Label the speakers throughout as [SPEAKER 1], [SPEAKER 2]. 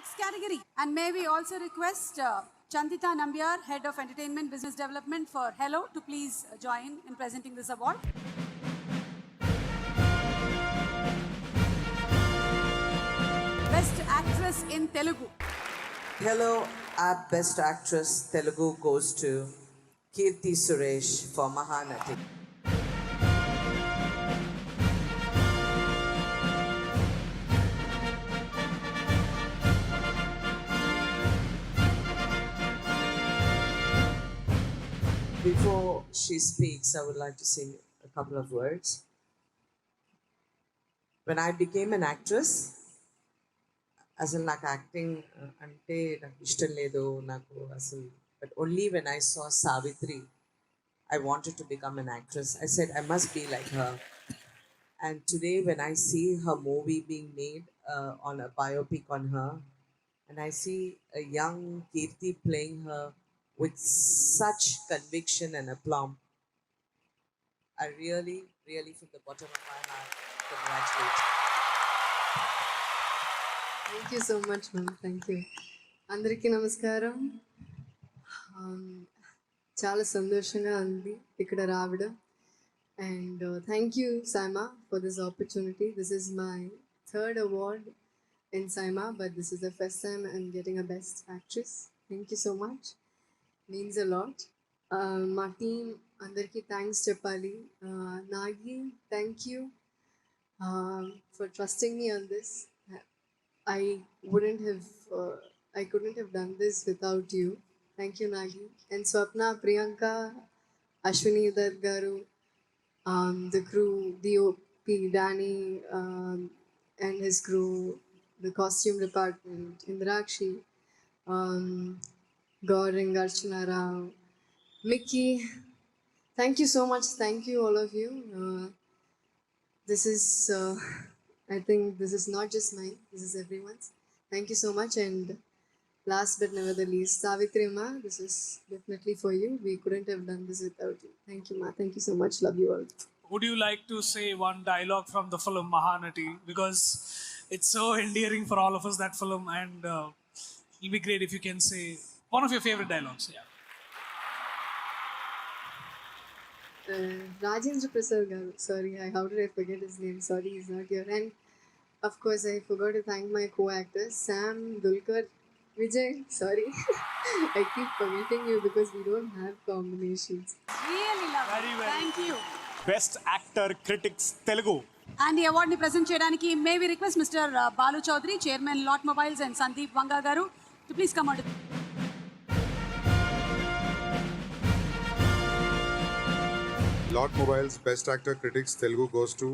[SPEAKER 1] Next category. And may we also request Chandita Nambiar, Head of Entertainment Business Development for Hello, to please join in presenting this award. Best Actress in Telugu.
[SPEAKER 2] Hello, our Best Actress Telugu goes to Kirti Suresh for Mahanati. Before she speaks, I would like to say a couple of words. When I became an actress, అసలు నాకు acting అంటే నాకు ఇష్టం లేదు నాకు అసలు but only when I saw Savitri I wanted to become an actress. I said I must be like her. And today when I see her movie being made on a biopic on her, and I see a young Kirti playing her with such conviction and aplomb, I really, really from the bottom of my heart congratulate her.
[SPEAKER 3] Thank you so much, ma'am. Thank you. అందరికీ నమస్కారం. చాలా సంతోషంగా ఉంది ఇక్కడ రావడం. And thank you, Saima, for this opportunity. This is my third award in Saima, but this is the first time I'm getting a Best Actress. Thank you so much. Means a lot. మా team అందరికీ thanks చెప్పాలి. Nagi, thank you for trusting me on this. I couldn't have done this without you. Thank you, Nagi. And Swapna, Priyanka, Ashwini Dutt garu, the crew, DOP, Danny, and his crew, the costume department, Indrakshi, Gaurang, Archana Rao, Mickey. Thank you so much. Thank you, all of you. This is, I think this is not just mine, this is everyone's. Thank you so much. And last but never the least, Savitri Ma, this is definitely for you. We couldn't have done this without you. Thank you, Ma. Thank you so much. Love you all.
[SPEAKER 4] Would you like to say one dialogue from the film Mahanati? Because it's so endearing for all of us, that film, and it'll be great if you can say one of your favorite dialogues. Yeah.
[SPEAKER 3] Rajendra Prasad garu. Sorry, how did I forget his name? Sorry, he's not here. And of course, I forgot to thank my co-actors, Sam, Dulkar, Vijay. Sorry, I keep forgetting you because we don't have combinations.
[SPEAKER 1] Really love
[SPEAKER 4] Very
[SPEAKER 1] it.
[SPEAKER 4] well.
[SPEAKER 1] Thank you.
[SPEAKER 5] Best actor critics Telugu.
[SPEAKER 1] And ఈ అవార్డుని present చేయడానికి may we request mister Balu Chowdary, chairman Lot Mobiles, and Sandeep Vanga garu to please come out.
[SPEAKER 6] Lot Mobiles Best Actor Critics Telugu goes to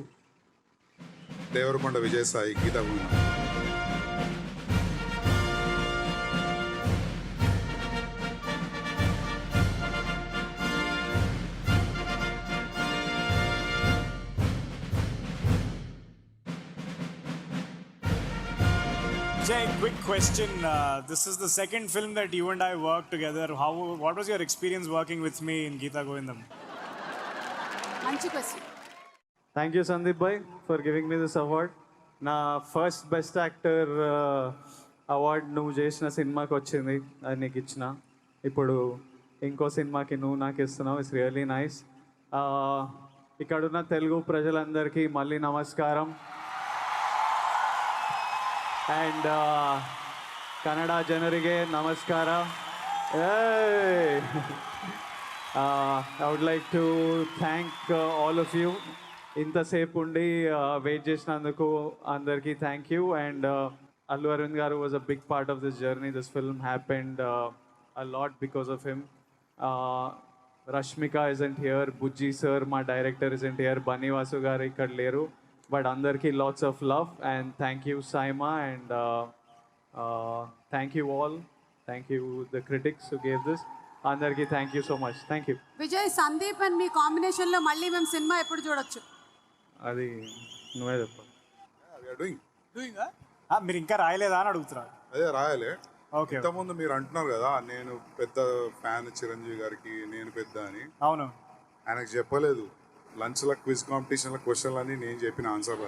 [SPEAKER 6] Devarakonda Vijay Sai, Geeta Hooina.
[SPEAKER 5] Jay, quick question. This is the second film that you and I worked together. What was your experience working with me in Geeta Govindam?
[SPEAKER 1] మంచి question.
[SPEAKER 7] Thank you Sandeep Bhai for giving me this award. నా first best actor award నువ్వు చేసిన సినిమాకి వచ్చింది, అది నీకు ఇచ్చిన. ఇప్పుడు ఇంకో సినిమాకి నువ్వు నాకు ఇస్తున్నావు. It's really nice. ఇక్కడున్న తెలుగు ప్రజలందరికీ మళ్ళీ నమస్కారం. అండ్ కన్నడ ಜನರಿಗೆ ನಮಸ್ಕಾರ. I would like to thank all of you. ఇంతసేపు ఉండి వెయిట్ చేసినందుకు అందరికీ thank you. And Allu Aravind garu was a big part of this journey. This film happened a lot because of him. Rashmika isn't here, Bujji sir మా director isn't here, Bunny Vasu garu ఇక్కడ లేరు. But అందరికీ lots of love and thank you SIIMA. And thank you all. Thank you the critics who gave this. అందరికీ thank you so much. Thank you.
[SPEAKER 1] Vijay, Sandeep and మీ కాంబినేషన్లో మళ్ళీ మేము cinema ఎప్పుడు చూడొచ్చు?
[SPEAKER 7] అది నువ్వే చెప్పు.
[SPEAKER 5] మీరు ఇంకా రాయలేదా అని అడుగుతున్నారు.
[SPEAKER 6] అదే రాయాలి.
[SPEAKER 5] ఓకే.
[SPEAKER 6] ఇంతకుముందు మీరు అంటున్నారు కదా నేను పెద్ద ఫ్యాన్ చిరంజీవి గారికి, నేను పెద్ద అని.
[SPEAKER 5] అవును.
[SPEAKER 6] ఆయనకు చెప్పలేదు లంచ్ల క్విజ్ కాంపిటీషన్ల క్వశ్చన్లు అన్నీ నేను చెప్పిన ఆన్సర్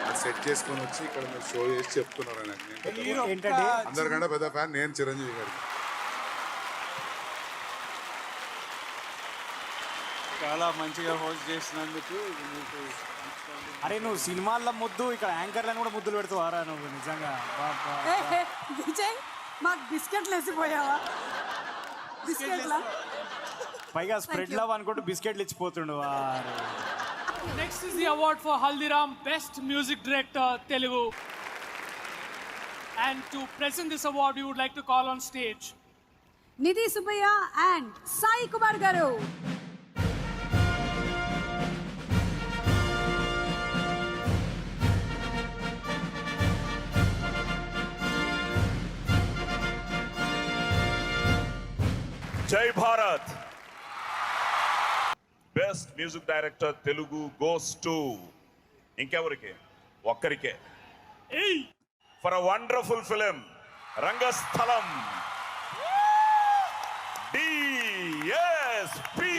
[SPEAKER 6] అది సెట్ చేసుకొని వచ్చి ఇక్కడ మీరు షో చేసి చెప్తున్నారు నాకు. నేను పెద్ద-
[SPEAKER 5] ఏంటంటే
[SPEAKER 6] అందరికంటే పెద్ద ఫ్యాన్ నేను చిరంజీవి గారికి.
[SPEAKER 7] చాలా మంచిగా హోస్ట్ చేసినందుకు మీకు
[SPEAKER 5] అరే నువ్వు సినిమాల్లో ముద్దు ఇక్కడ యాంకర్లను కూడా ముద్దులు పెడుతావారా నువ్వు నిజంగా
[SPEAKER 1] విజయ్ మాకు బిస్కెట్లు వేసిపోయావా? బిస్కెట్లా?
[SPEAKER 5] పైగా స్ప్రెడ్ లవ్ అనుకుంటూ బిస్కెట్లు ఇచ్చిపోతుండు వారు.
[SPEAKER 4] Next is the award for Haldiram Best Music Director Telugu. And to present this award, we would like to call on stage
[SPEAKER 1] Nidhi Subbaiah and Sai Kumar గారు.
[SPEAKER 8] జై Bharat. Best music director Telugu goes to ఇంకెవరికి? ఒక్కరికే. For a wonderful film Rangasthalam DSP.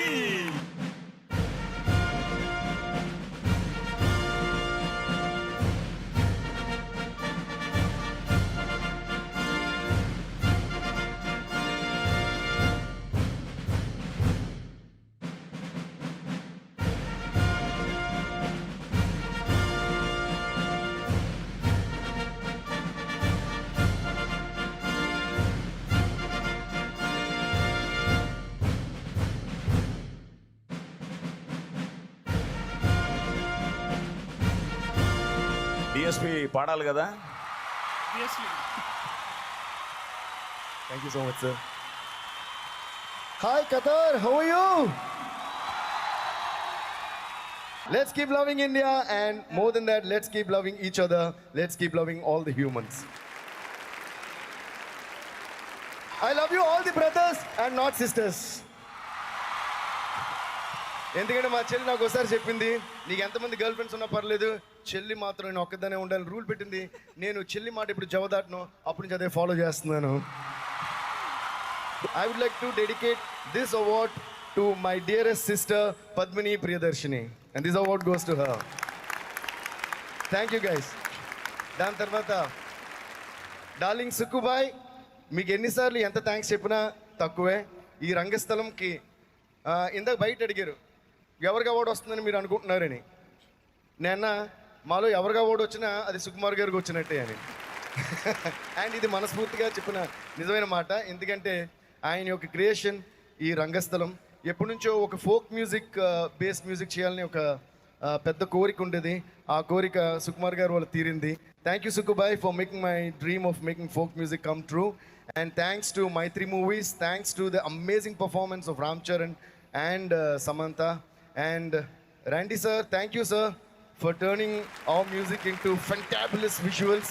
[SPEAKER 8] DSP పాడాలి కదా.
[SPEAKER 4] obviously.
[SPEAKER 9] Thank you so much, sir. Hi, Qatar. How are you? Let's keep loving India, and more than that, let's keep loving each other. Let's keep loving all the humans. I love you, all the brothers and not sisters. ఎందుకంటే మా చెల్లి నాకు ఒకసారి చెప్పింది, నీకు ఎంతమంది girl friends ఉన్నా పర్లేదు, చెల్లి మాత్రం నేను ఒక్కదానే ఉండాలని రూల్ పెట్టింది. నేను చెల్లి మాట ఇప్పుడు జవదాటను, అప్పటి నుంచి అదే ఫాలో చేస్తున్నాను. I would like to dedicate this award to my dearest sister Padmini Priyadarshini, and this award goes to her. Thank you guys. దాని తర్వాత డార్లింగ్ సుక్కుబాయ్, మీకు ఎన్నిసార్లు ఎంత థ్యాంక్స్ చెప్పినా తక్కువే. ఈ రంగస్థలంకి ఇందాక బయట అడిగారు ఎవరికి అవార్డు వస్తుందని మీరు అనుకుంటున్నారని. నేను మాలో ఎవరికి అవార్డు వచ్చినా అది సుకుమార్ గారికి వచ్చినట్టే అని. అండ్ ఇది మనస్ఫూర్తిగా చెప్పిన నిజమైన మాట. ఎందుకంటే ఆయన యొక్క క్రియేషన్ ఈ రంగస్థలం ఎప్పటి నుంచో ఒక ఫోక్ మ్యూజిక్ బేస్డ్ మ్యూజిక్ చేయాలని ఒక పెద్ద కోరిక ఉండేది. ఆ కోరిక సుకుమార్ గారు వాళ్ళు తీరింది. Thank you Sukubai for making my dream of making folk music come true. And thanks to Maitri Movies, thanks to the amazing performance of Ram Charan and Samantha. And Randy sir, thank you sir for turning our music into fantabulous visuals.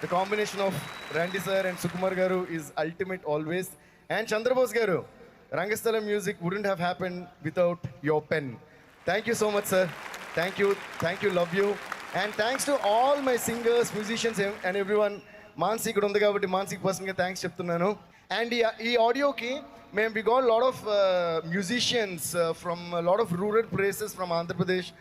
[SPEAKER 9] The combination of Randy sir and Sukumar Garu is ultimate always. And Chandrabose Garu, Rangasthalam music wouldn't have happened without your pen. Thank you so much sir. Thank you, love you. And thanks to all my singers, musicians and everyone. Mansi ఇక్కడ ఉంది కాబట్టి మాన్సీకి పర్సన్గా thanks చెప్తున్నాను. And ఈ ఆడియోకి మేము we got lot of musicians from lot of rural places from Andhra Pradesh.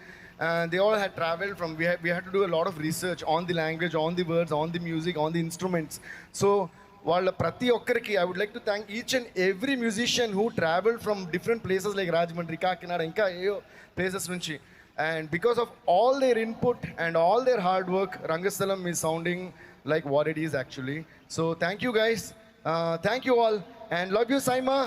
[SPEAKER 9] They all had travelled from we had to do a lot of research on the language, on the words, on the music, on the instruments. So వాళ్ళ ప్రతి ఒక్కరికి I would like to thank each and every musician who travelled from different places like Rajahmundry, Kakinada, ఇంకా ఏయో places నుంచి. And because of all their input and all their hard work, Rangasthalam is sounding like what it is actually. So thank you guys. Thank you all. And love you, Saima.